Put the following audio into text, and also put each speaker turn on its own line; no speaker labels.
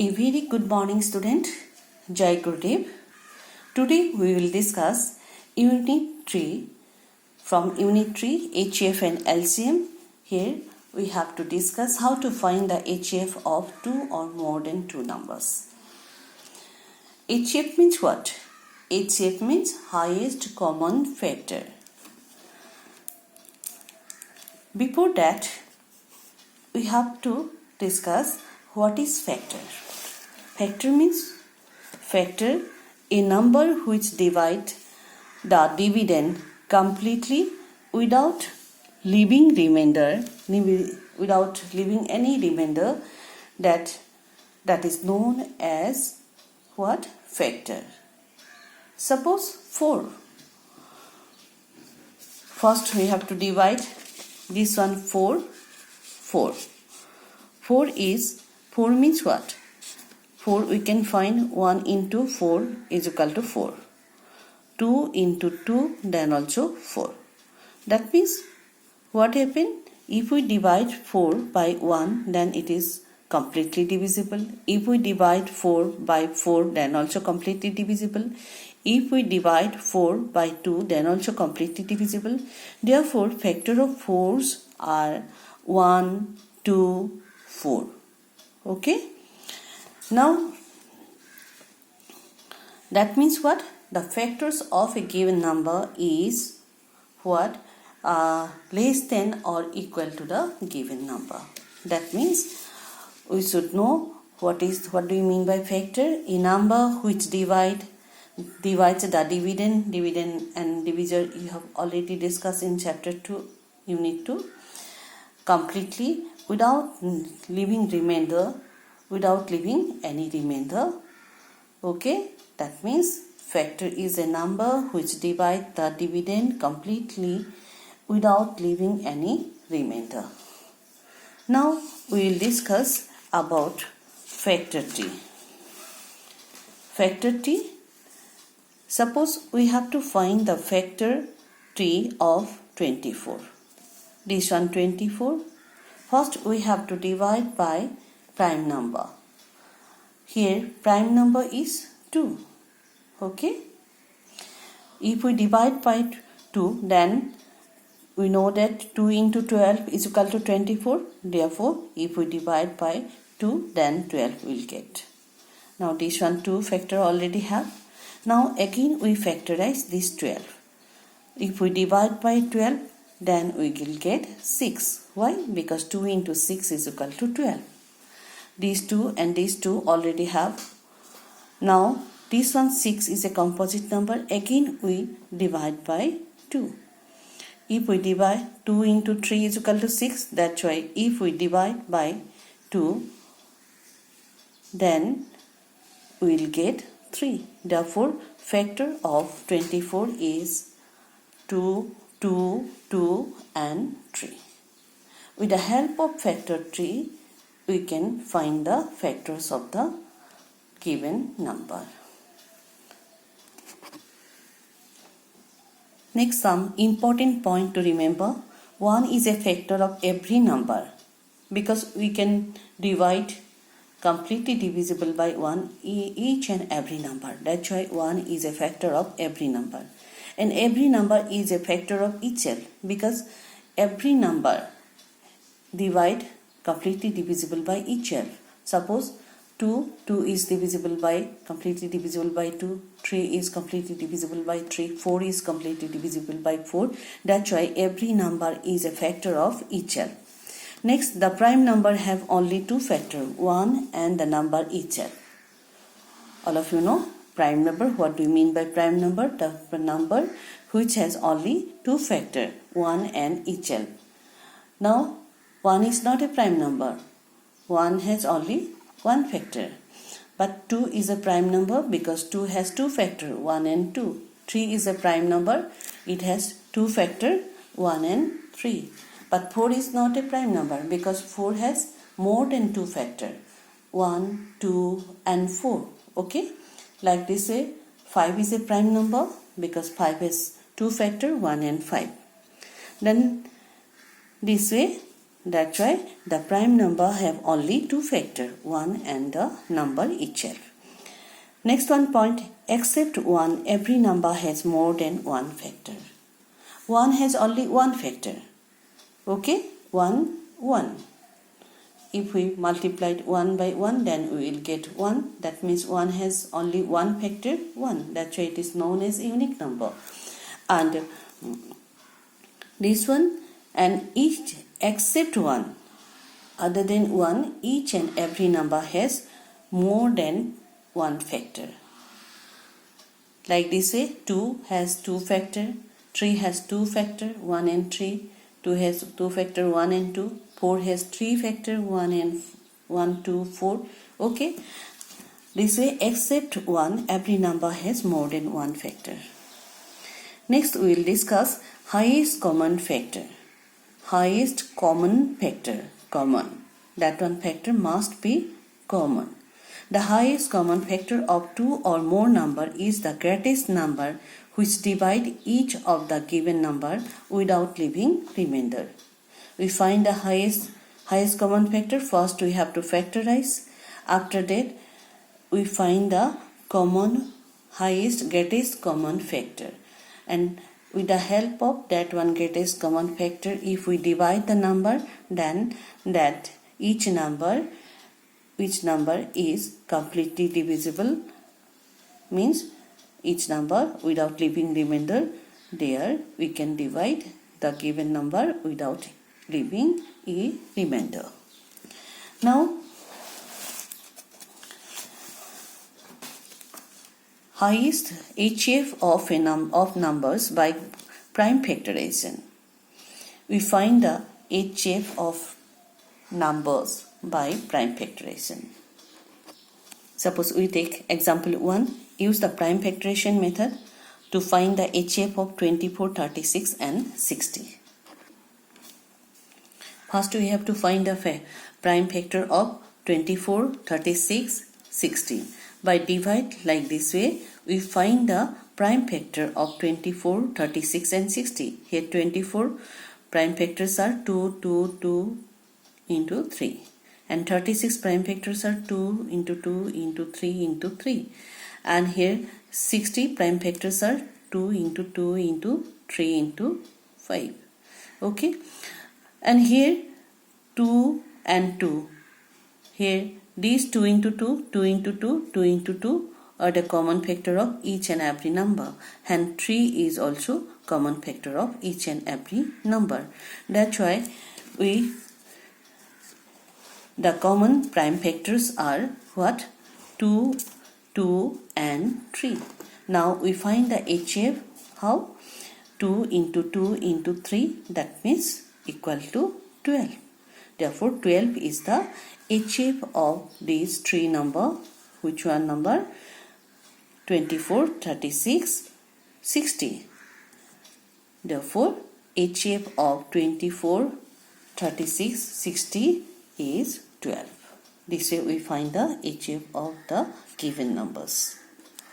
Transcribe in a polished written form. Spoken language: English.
A very good morning, student. Jai Gurudev. Today we will discuss Unit 3 from Unit 3 HCF and LCM. Here we have to discuss how to find the HCF of two or more than two numbers. HCF means what? HCF means highest common factor. Before that, we have to discuss what is factor. Factor means a number which divides the dividend completely without leaving any remainder, that is known as what? Factor. Suppose 4. First we have to divide this one 4. 4 means what? 4 we can find 1 into 4 is equal to 4. 2 into 2 then also 4. That means what happened? If we divide 4 by 1 then it is completely divisible. If we divide 4 by 4 then also completely divisible. If we divide 4 by 2 then also completely divisible. Therefore factor of 4s are 1, 2, 4. Okay? Now, that means what? The factors of a given number is what? Less than or equal to the given number. That means we should know what do you mean by factor? A number which divides the dividend and divisor you have already discussed in chapter 2, unit 2, completely without leaving any remainder. Okay, that means factor is a number which divides the dividend completely without leaving any remainder. Now we will discuss about factor tree. Factor tree. Suppose we have to find the factor tree of 24. This one 24. First we have to divide by prime number. Here prime number is 2. Okay. If we divide by 2 then we know that 2 into 12 is equal to 24. Therefore if we divide by 2 then 12 will get. Now this one 2 factor already have. Now again we factorize this 12. If we divide by 12 then we will get 6. Why? Because 2 into 6 is equal to 12. These 2 and these 2 already have. Now this one 6 is a composite number. Again we divide by 2. If we divide 2 into 3 is equal to 6. That's why if we divide by 2 then we will get 3. Therefore factor of 24 is 2, 2, 2 and 3. With the help of factor tree, we can find the factors of the given number. Next, some important point to remember. 1 is a factor of every number because we can divide completely divisible by 1 each and every number. That's why 1 is a factor of every number. And every number is a factor of itself because every number divide completely divisible by itself. Suppose 2 is completely divisible by 2, 3 is completely divisible by 3, 4 is completely divisible by 4. That's why every number is a factor of itself. Next, the prime number have only two factors, 1 and the number itself. All of you know prime number. What do you mean by prime number? The number which has only two factors, 1 and itself. Now 1 is not a prime number. 1 has only one factor. But 2 is a prime number because 2 has two factors, 1 and 2. 3 is a prime number. It has two factors, 1 and 3. But 4 is not a prime number because 4 has more than two factors, 1, 2 and 4. Okay. Like this way, 5 is a prime number because 5 has two factors, 1 and 5. Then this way That's why the prime number have only two factors, 1 and the number itself. Next one point, except 1, every number has more than one factor. 1 has only one factor. Okay, 1, 1. If we multiplied 1 by 1, then we will get 1. That means 1 has only one factor, 1. That's why it is known as unique number. And this one, and each except 1, other than 1, each and every number has more than one factor. Like this way, 2 has 2 factor, 3 has 2 factor, 1 and 3, 2 has 2 factor, 1 and 2, 4 has 3 factor, 1 and 1, 2, 4. Okay. This way, except 1, every number has more than one factor. Next, we will discuss highest common factor. Highest common factor, common. That one factor must be common. The highest common factor of two or more number is the greatest number which divide each of the given number without leaving remainder. We find the highest common factor. First we have to factorize. After that we find the greatest common factor. And with the help of that one greatest common factor, if we divide the number, then that each number is completely divisible, means each number without leaving remainder. There we can divide the given number without leaving a remainder. Now, highest HCF of numbers by prime factorization. We find the HCF of numbers by prime factorization. Suppose we take example 1. Use the prime factorization method to find the HCF of 24, 36 and 60. First we have to find the prime factor of 24, 36, 60. By divide like this way, we find the prime factor of 24, 36 and 60. Here 24 prime factors are 2, 2, 2 into 3. And 36 prime factors are 2 into 2 into 3 into 3. And here 60 prime factors are 2 into 2 into 3 into 5. Okay. And here 2 and 2. Here these 2 into 2, 2 into 2, 2 into 2 are the common factor of each and every number. And 3 is also common factor of each and every number. That's why the common prime factors are what? 2, 2 and 3. Now we find the HCF. How? 2 into 2 into 3, that means equal to 12. Therefore 12 is the HCF of these three number. Which one number? 24, 36, 60. Therefore HCF of 24, 36, 60 is 12. This way we find the HCF of the given numbers.